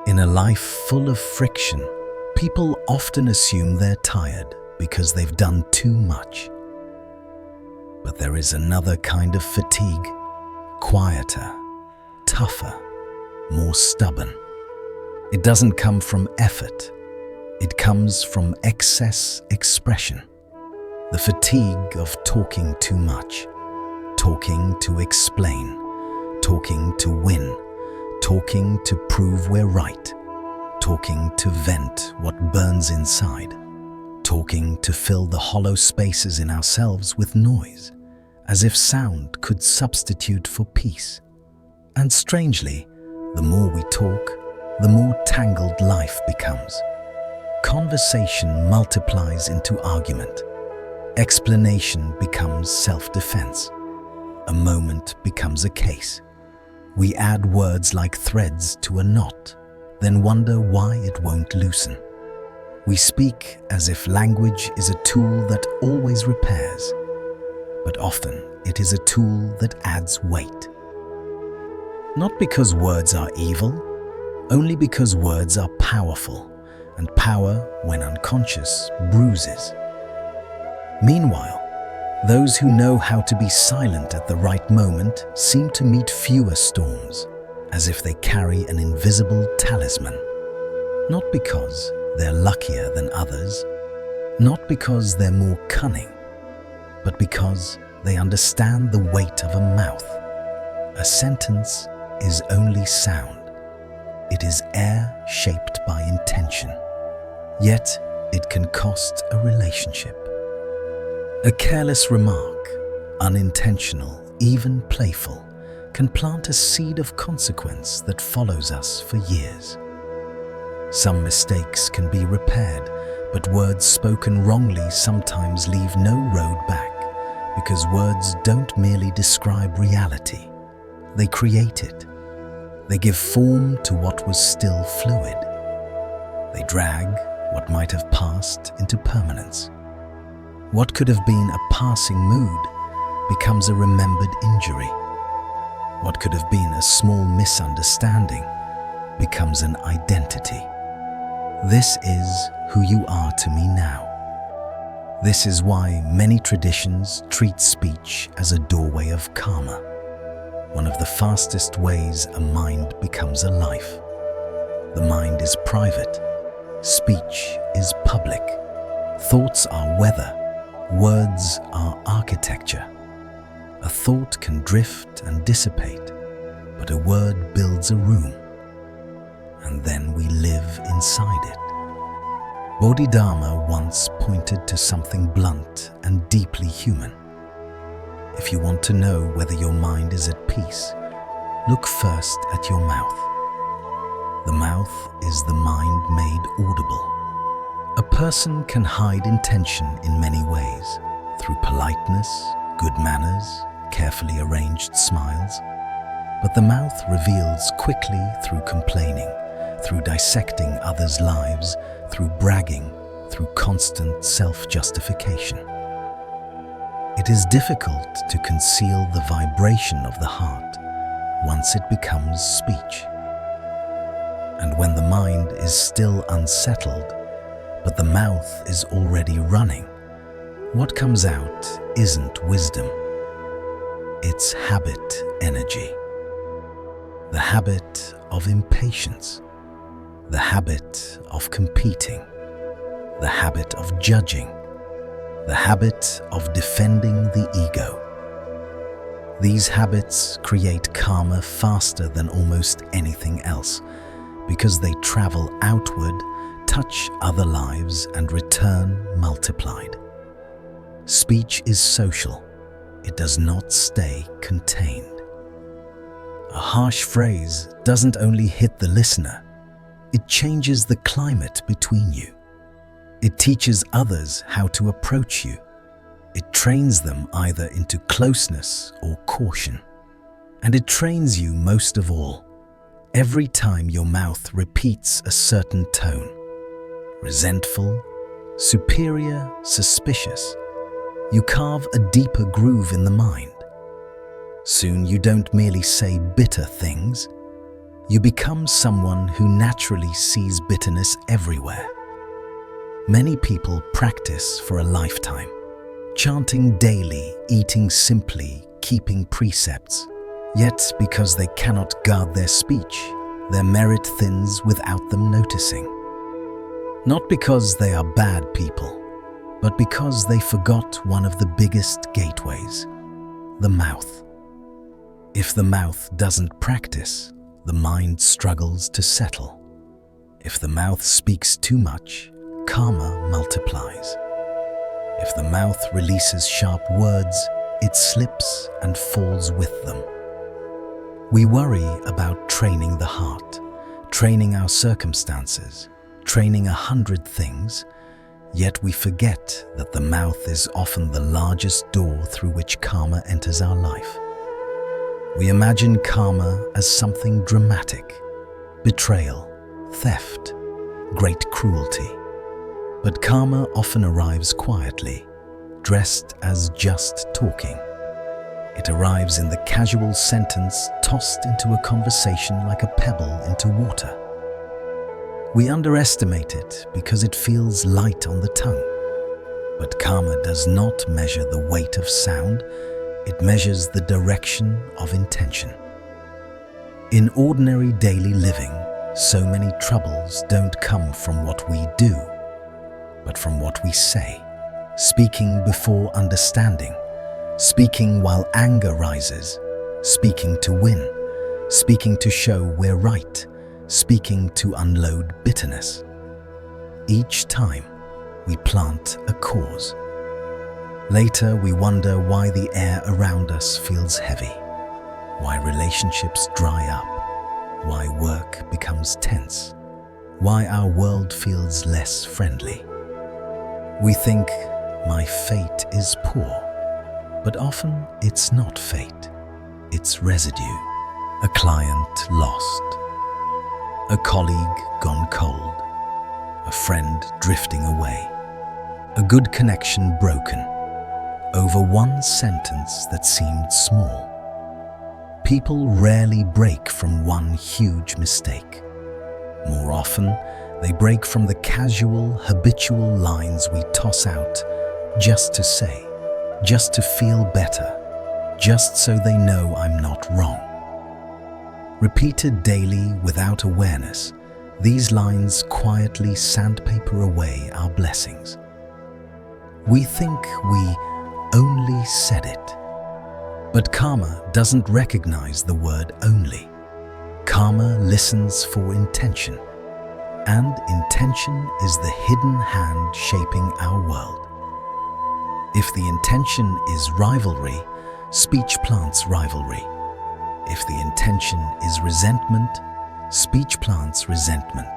In a life full of friction, people often assume they're tired because they've done too much. But there is another kind of fatigue, quieter, tougher, more stubborn. It doesn't come from effort. It comes from excess expression. The fatigue of talking too much, talking to explain, talking to win, talking to prove we're right, talking to vent what burns inside, talking to fill the hollow spaces in ourselves with noise, as if sound could substitute for peace. And strangely, the more we talk, the more tangled life becomes. Conversation multiplies into argument. Explanation becomes self-defense. A moment becomes a case. We add words like threads to a knot, then wonder why it won't loosen. We speak as if language is a tool that always repairs, but often it is a tool that adds weight. Not because words are evil, only because words are powerful, and power, when unconscious, bruises. Meanwhile, those who know how to be silent at the right moment seem to meet fewer storms, as if they carry an invisible talisman. Not because they're luckier than others, not because they're more cunning, but because they understand the weight of a mouth. A sentence is only sound. It is air shaped by intention. Yet, it can cost a relationship. A careless remark, unintentional, even playful, can plant a seed of consequence that follows us for years. Some mistakes can be repaired, but words spoken wrongly sometimes leave no road back, because words don't merely describe reality, they create it. They give form to what was still fluid. They drag what might have passed into permanence. What could have been a passing mood becomes a remembered injury. What could have been a small misunderstanding becomes an identity. This is who you are to me now. This is why many traditions treat speech as a doorway of karma, one of the fastest ways a mind becomes a life. The mind is private, speech is public, thoughts are weather, words are architecture. A thought can drift and dissipate, but a word builds a room, and then we live inside it. Bodhidharma once pointed to something blunt and deeply human. If you want to know whether your mind is at peace, look first at your mouth. The mouth is the mind made audible. A person can hide intention in many ways, through politeness, good manners, carefully arranged smiles. But the mouth reveals quickly through complaining, through dissecting others' lives, through bragging, through constant self-justification. It is difficult to conceal the vibration of the heart once it becomes speech. And when the mind is still unsettled, but the mouth is already running, what comes out isn't wisdom. It's habit energy. The habit of impatience. The habit of competing. The habit of judging. The habit of defending the ego. These habits create karma faster than almost anything else, because they travel outward, touch other lives, and return multiplied. Speech is social. It does not stay contained. A harsh phrase doesn't only hit the listener, it changes the climate between you. It teaches others how to approach you. It trains them either into closeness or caution. And it trains you most of all. Every time your mouth repeats a certain tone, resentful, superior, suspicious, you carve a deeper groove in the mind. Soon you don't merely say bitter things, you become someone who naturally sees bitterness everywhere. Many people practice for a lifetime, chanting daily, eating simply, keeping precepts. Yet, because they cannot guard their speech, their merit thins without them noticing. Not because they are bad people, but because they forgot one of the biggest gateways, the mouth. If the mouth doesn't practice, the mind struggles to settle. If the mouth speaks too much, karma multiplies. If the mouth releases sharp words, it slips and falls with them. We worry about training the heart, training our circumstances, training 100 things, yet we forget that the mouth is often the largest door through which karma enters our life. We imagine karma as something dramatic, betrayal, theft, great cruelty. But karma often arrives quietly, dressed as just talking. It arrives in the casual sentence tossed into a conversation like a pebble into water. We underestimate it because it feels light on the tongue. But karma does not measure the weight of sound, it measures the direction of intention. In ordinary daily living, so many troubles don't come from what we do, but from what we say. Speaking before understanding, speaking while anger rises, speaking to win, speaking to show we're right, speaking to unload bitterness. Each time, we plant a cause. Later, we wonder why the air around us feels heavy, why relationships dry up, why work becomes tense, why our world feels less friendly. We think, my fate is poor, but often it's not fate, it's residue. A client lost, a colleague gone cold, a friend drifting away, a good connection broken, over one sentence that seemed small. People rarely break from one huge mistake. More often, they break from the casual, habitual lines we toss out just to say, just to feel better, just so they know I'm not wrong. Repeated daily without awareness, these lines quietly sandpaper away our blessings. We think we only said it. But karma doesn't recognize the word only. Karma listens for intention, and intention is the hidden hand shaping our world. If the intention is rivalry, speech plants rivalry. If the intention is resentment, speech plants resentment.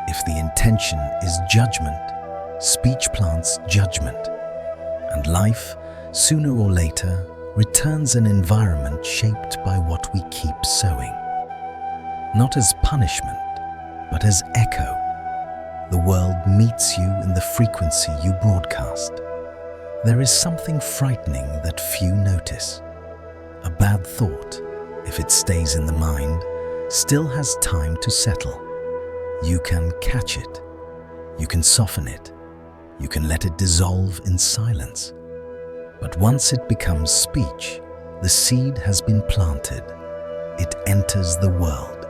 If the intention is judgment, speech plants judgment. And life, sooner or later, returns an environment shaped by what we keep sowing. Not as punishment, but as echo. The world meets you in the frequency you broadcast. There is something frightening that few notice. A bad thought, if it stays in the mind, still has time to settle. You can catch it. You can soften it. You can let it dissolve in silence. But once it becomes speech, the seed has been planted. It enters the world.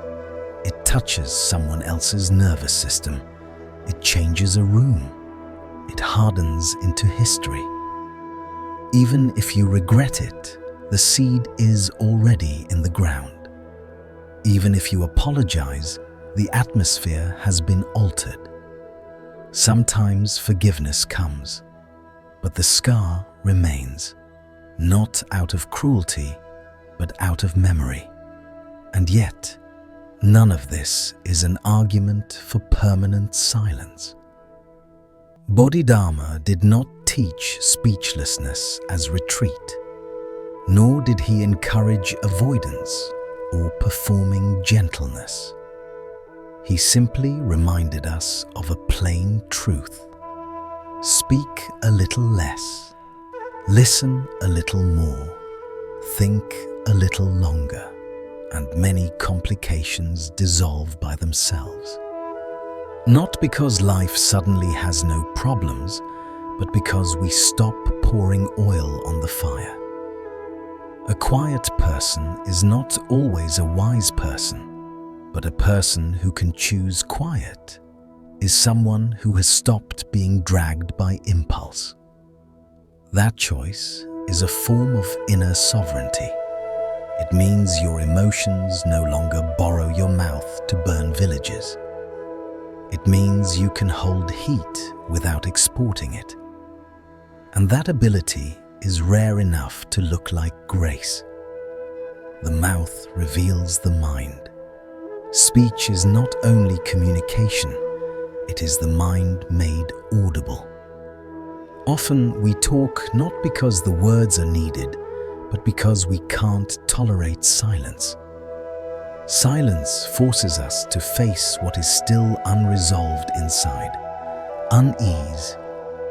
It touches someone else's nervous system. It changes a room. It hardens into history. Even if you regret it, the seed is already in the ground. Even if you apologize, the atmosphere has been altered. Sometimes forgiveness comes, but the scar remains, not out of cruelty, but out of memory. And yet, none of this is an argument for permanent silence. Bodhidharma did not teach speechlessness as retreat, nor did he encourage avoidance or performing gentleness. He simply reminded us of a plain truth. Speak a little less, listen a little more, think a little longer, and many complications dissolve by themselves. Not because life suddenly has no problems, but because we stop pouring oil on the fire. A quiet person is not always a wise person, but a person who can choose quiet is someone who has stopped being dragged by impulse. That choice is a form of inner sovereignty. It means your emotions no longer borrow your mouth to burn villages. It means you can hold heat without exporting it. And that ability is rare enough to look like grace. The mouth reveals the mind. Speech is not only communication, it is the mind made audible. Often we talk not because the words are needed, but because we can't tolerate silence. Silence forces us to face what is still unresolved inside: unease,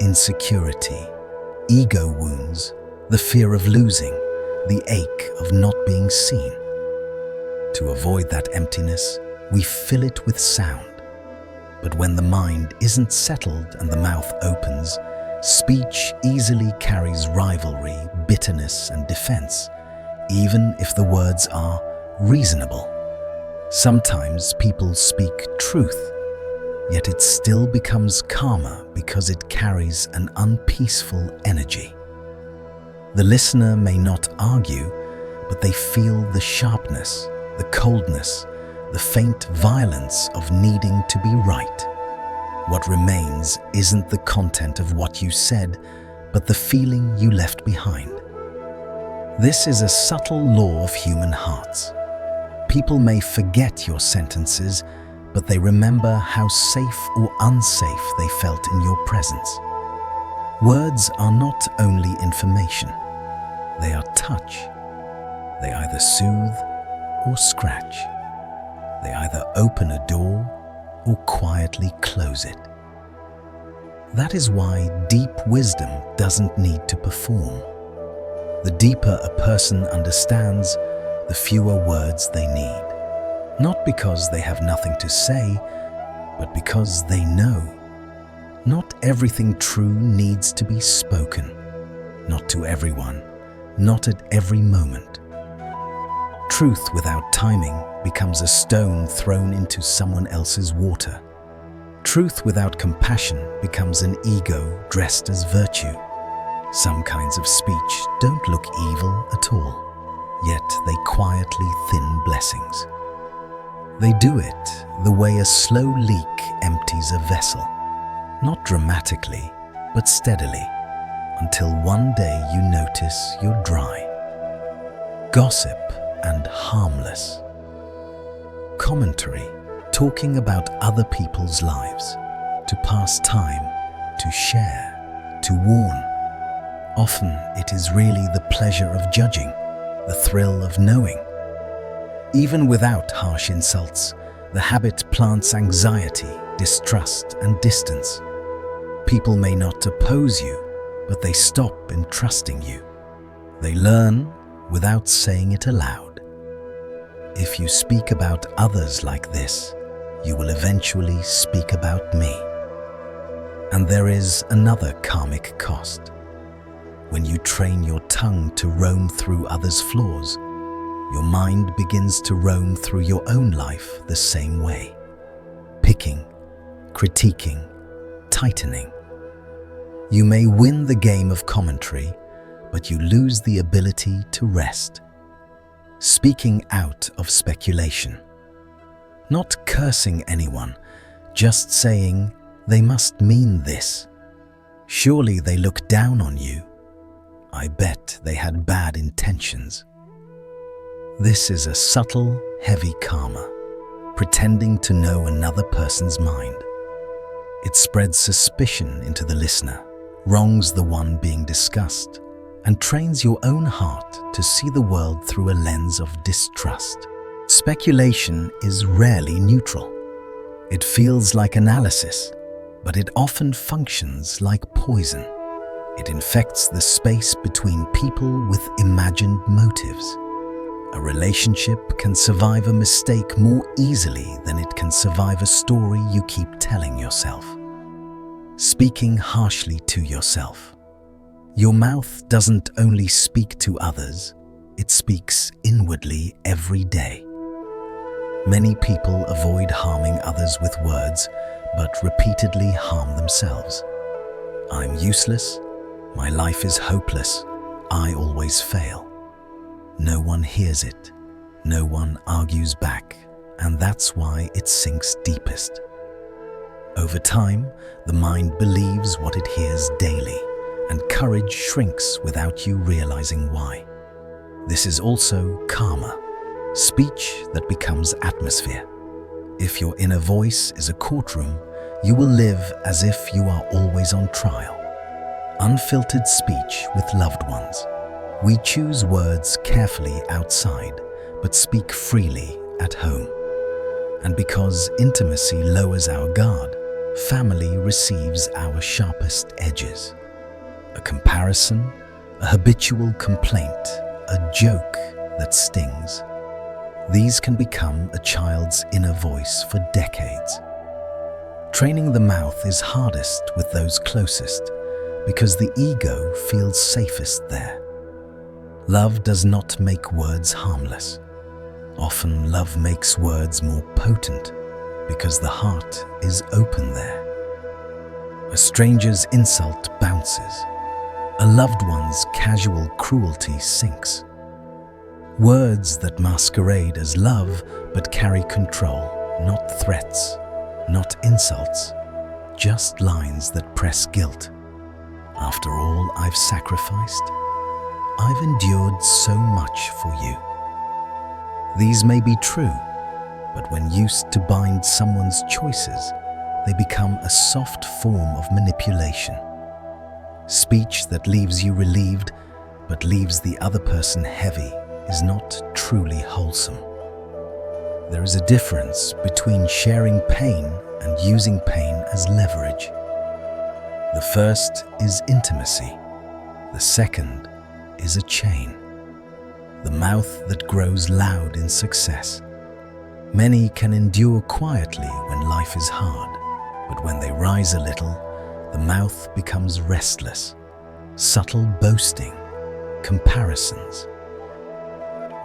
insecurity, ego wounds, the fear of losing, the ache of not being seen. To avoid that emptiness, we fill it with sound. But when the mind isn't settled and the mouth opens, speech easily carries rivalry, bitterness, and defense, even if the words are reasonable. Sometimes people speak truth, yet it still becomes karma because it carries an unpeaceful energy. The listener may not argue, but they feel the sharpness, the coldness, the faint violence of needing to be right. What remains isn't the content of what you said, but the feeling you left behind. This is a subtle law of human hearts. People may forget your sentences, but they remember how safe or unsafe they felt in your presence. Words are not only information, they are touch. They either soothe or scratch. They either open a door or quietly close it. That is why deep wisdom doesn't need to perform. The deeper a person understands, the fewer words they need. Not because they have nothing to say, but because they know. Not everything true needs to be spoken. Not to everyone, not at every moment. Truth without timing becomes a stone thrown into someone else's water. Truth without compassion becomes an ego dressed as virtue. Some kinds of speech don't look evil at all, yet they quietly thin blessings. They do it the way a slow leak empties a vessel, not dramatically, but steadily, until one day you notice you're dry. Gossip and harmless. Commentary, talking about other people's lives, to pass time, to share, to warn. Often it is really the pleasure of judging, the thrill of knowing. Even without harsh insults, the habit plants anxiety, distrust, and distance. People may not oppose you, but they stop entrusting you. They learn without saying it aloud. If you speak about others like this, you will eventually speak about me. And there is another karmic cost. When you train your tongue to roam through others' flaws, your mind begins to roam through your own life the same way. Picking, critiquing, tightening. You may win the game of commentary, but you lose the ability to rest. Speaking out of speculation. Not cursing anyone, just saying, they must mean this. Surely they look down on you. I bet they had bad intentions. This is a subtle, heavy karma, pretending to know another person's mind. It spreads suspicion into the listener, wrongs the one being discussed, and trains your own heart to see the world through a lens of distrust. Speculation is rarely neutral. It feels like analysis, but it often functions like poison. It infects the space between people with imagined motives. A relationship can survive a mistake more easily than it can survive a story you keep telling yourself. Speaking harshly to yourself. Your mouth doesn't only speak to others, it speaks inwardly every day. Many people avoid harming others with words, but repeatedly harm themselves. I'm useless, my life is hopeless, I always fail. No one hears it, no one argues back, and that's why it sinks deepest. Over time, the mind believes what it hears daily, and courage shrinks without you realizing why. This is also karma, speech that becomes atmosphere. If your inner voice is a courtroom, you will live as if you are always on trial. Unfiltered speech with loved ones. We choose words carefully outside, but speak freely at home. And because intimacy lowers our guard, family receives our sharpest edges. A comparison, a habitual complaint, a joke that stings. These can become a child's inner voice for decades. Training the mouth is hardest with those closest, because the ego feels safest there. Love does not make words harmless. Often love makes words more potent because the heart is open there. A stranger's insult bounces. A loved one's casual cruelty sinks. Words that masquerade as love but carry control, not threats, not insults, just lines that press guilt. After all I've sacrificed, I've endured so much for you. These may be true, but when used to bind someone's choices, they become a soft form of manipulation. Speech that leaves you relieved, but leaves the other person heavy, is not truly wholesome. There is a difference between sharing pain and using pain as leverage. The first is intimacy. The second is a chain. The mouth that grows loud in success. Many can endure quietly when life is hard, but when they rise a little, the mouth becomes restless. Subtle boasting, comparisons.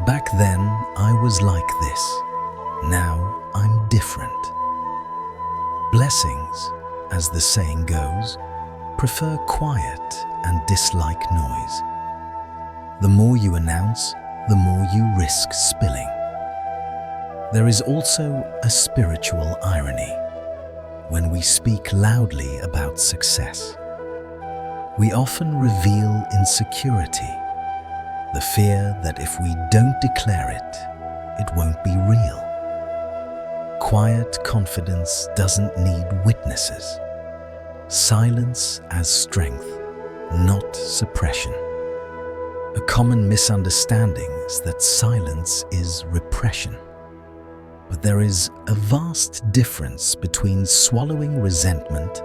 Back then, I was like this. Now, I'm different. Blessings, as the saying goes, prefer quiet and dislike noise. The more you announce, the more you risk spilling. There is also a spiritual irony when we speak loudly about success. We often reveal insecurity, the fear that if we don't declare it, it won't be real. Quiet confidence doesn't need witnesses. Silence as strength, not suppression. A common misunderstanding is that silence is repression. But there is a vast difference between swallowing resentment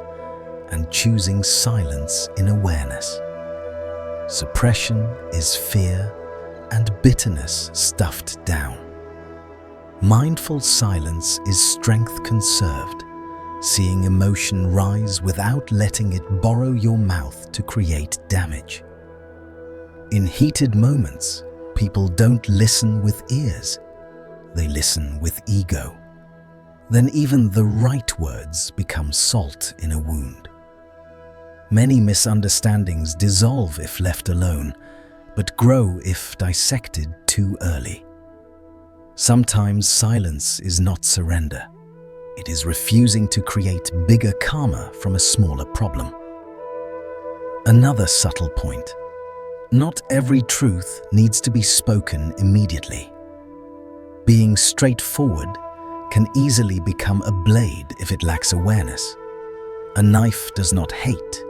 and choosing silence in awareness. Suppression is fear and bitterness stuffed down. Mindful silence is strength conserved, seeing emotion rise without letting it borrow your mouth to create damage. In heated moments, people don't listen with ears, they listen with ego. Then even the right words become salt in a wound. Many misunderstandings dissolve if left alone, but grow if dissected too early. Sometimes silence is not surrender. It is refusing to create bigger karma from a smaller problem. Another subtle point. Not every truth needs to be spoken immediately. Being straightforward can easily become a blade if it lacks awareness. A knife does not hate,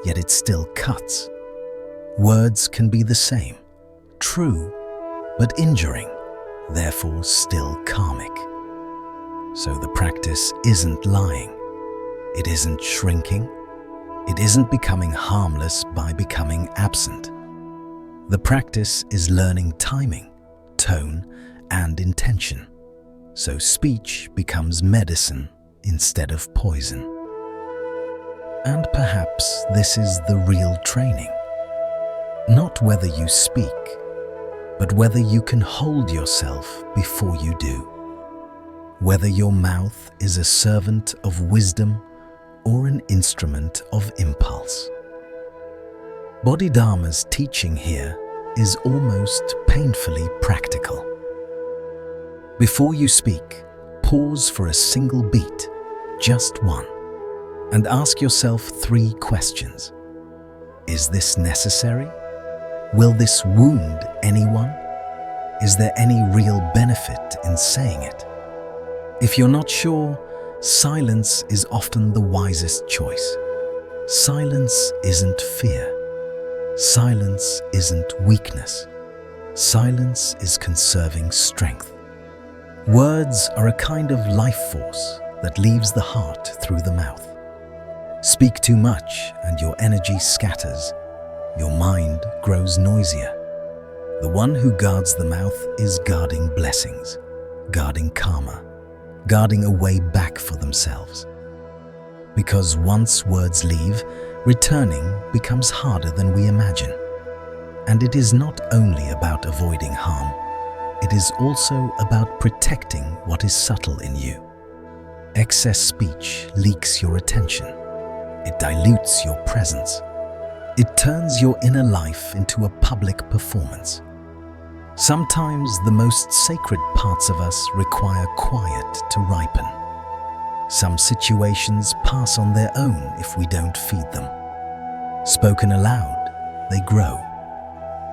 yet it still cuts. Words can be the same, true, but injuring, therefore still karmic. So the practice isn't lying, it isn't shrinking, it isn't becoming harmless by becoming absent. The practice is learning timing, tone and intention, so speech becomes medicine instead of poison. And perhaps this is the real training. Not whether you speak, but whether you can hold yourself before you do. Whether your mouth is a servant of wisdom or an instrument of impulse. Bodhidharma's teaching here is almost painfully practical. Before you speak, pause for a single beat, just one, and ask yourself 3 questions. Is this necessary? Will this wound anyone? Is there any real benefit in saying it? If you're not sure, silence is often the wisest choice. Silence isn't fear. Silence isn't weakness. Silence is conserving strength. Words are a kind of life force that leaves the heart through the mouth. Speak too much and your energy scatters. Your mind grows noisier. The one who guards the mouth is guarding blessings, guarding karma, guarding a way back for themselves. Because once words leave, returning becomes harder than we imagine. And it is not only about avoiding harm, it is also about protecting what is subtle in you. Excess speech leaks your attention. It dilutes your presence. It turns your inner life into a public performance. Sometimes the most sacred parts of us require quiet to ripen. Some situations pass on their own if we don't feed them. Spoken aloud, they grow.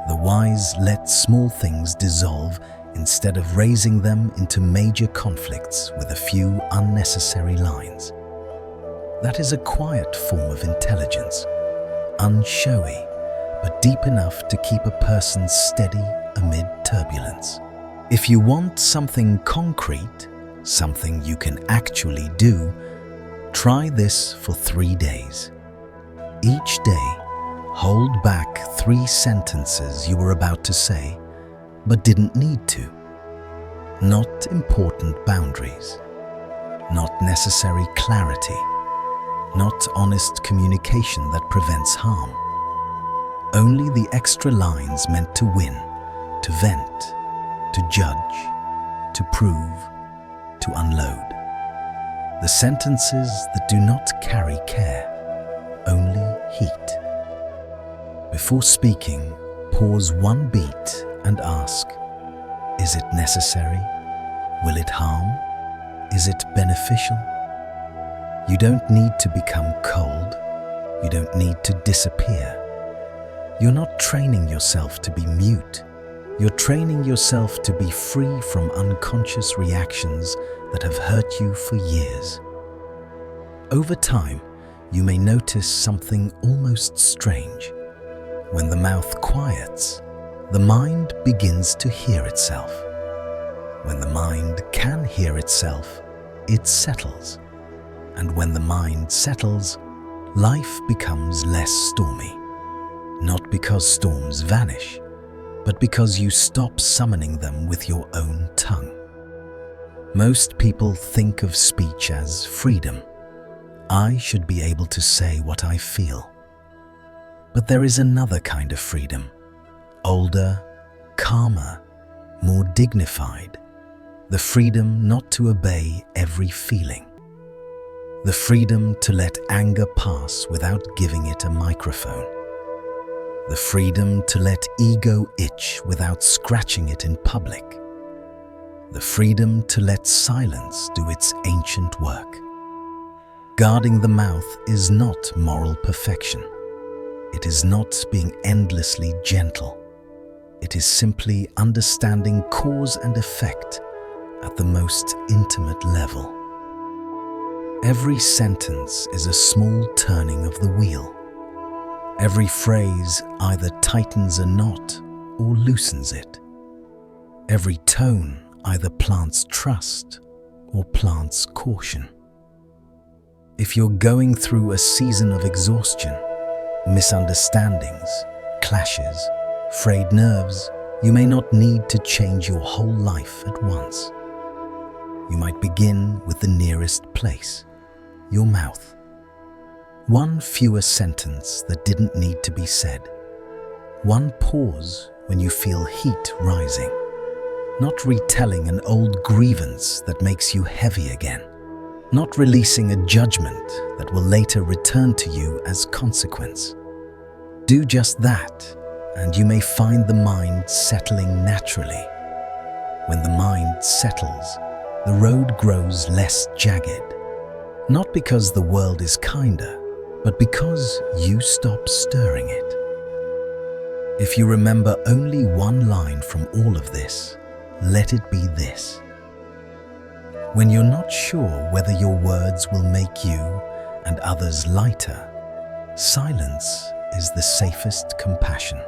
The wise let small things dissolve instead of raising them into major conflicts with a few unnecessary lines. That is a quiet form of intelligence, unshowy, but deep enough to keep a person steady amid turbulence. If you want something concrete, something you can actually do, try this for 3 days. Each day, hold back 3 sentences you were about to say, but didn't need to. Not important boundaries, not necessary clarity, not honest communication that prevents harm. Only the extra lines meant to win, to vent, to judge, to prove, to unload. The sentences that do not carry care, only heat. Before speaking, pause 1 beat and ask, is it necessary? Will it harm? Is it beneficial? You don't need to become cold. You don't need to disappear. You're not training yourself to be mute. You're training yourself to be free from unconscious reactions that have hurt you for years. Over time, you may notice something almost strange. When the mouth quiets, the mind begins to hear itself. When the mind can hear itself, it settles. And when the mind settles, life becomes less stormy. Not because storms vanish, but because you stop summoning them with your own tongue. Most people think of speech as freedom. I should be able to say what I feel. But there is another kind of freedom, older, calmer, more dignified. The freedom not to obey every feeling. The freedom to let anger pass without giving it a microphone. The freedom to let ego itch without scratching it in public. The freedom to let silence do its ancient work. Guarding the mouth is not moral perfection. It is not being endlessly gentle. It is simply understanding cause and effect at the most intimate level. Every sentence is a small turning of the wheel. Every phrase either tightens a knot or loosens it. Every tone either plants trust or plants caution. If you're going through a season of exhaustion, misunderstandings, clashes, frayed nerves, You may not need to change your whole life at once. You might begin with the nearest place, your mouth. One fewer sentence that didn't need to be said. One pause when you feel heat rising. Not retelling an old grievance that makes you heavy again. Not releasing a judgment that will later return to you as consequence. Do just that, and you may find the mind settling naturally. When the mind settles, the road grows less jagged. Not because the world is kinder, but because you stop stirring it. If you remember only one line from all of this, let it be this. When you're not sure whether your words will make you and others lighter, silence is the safest compassion.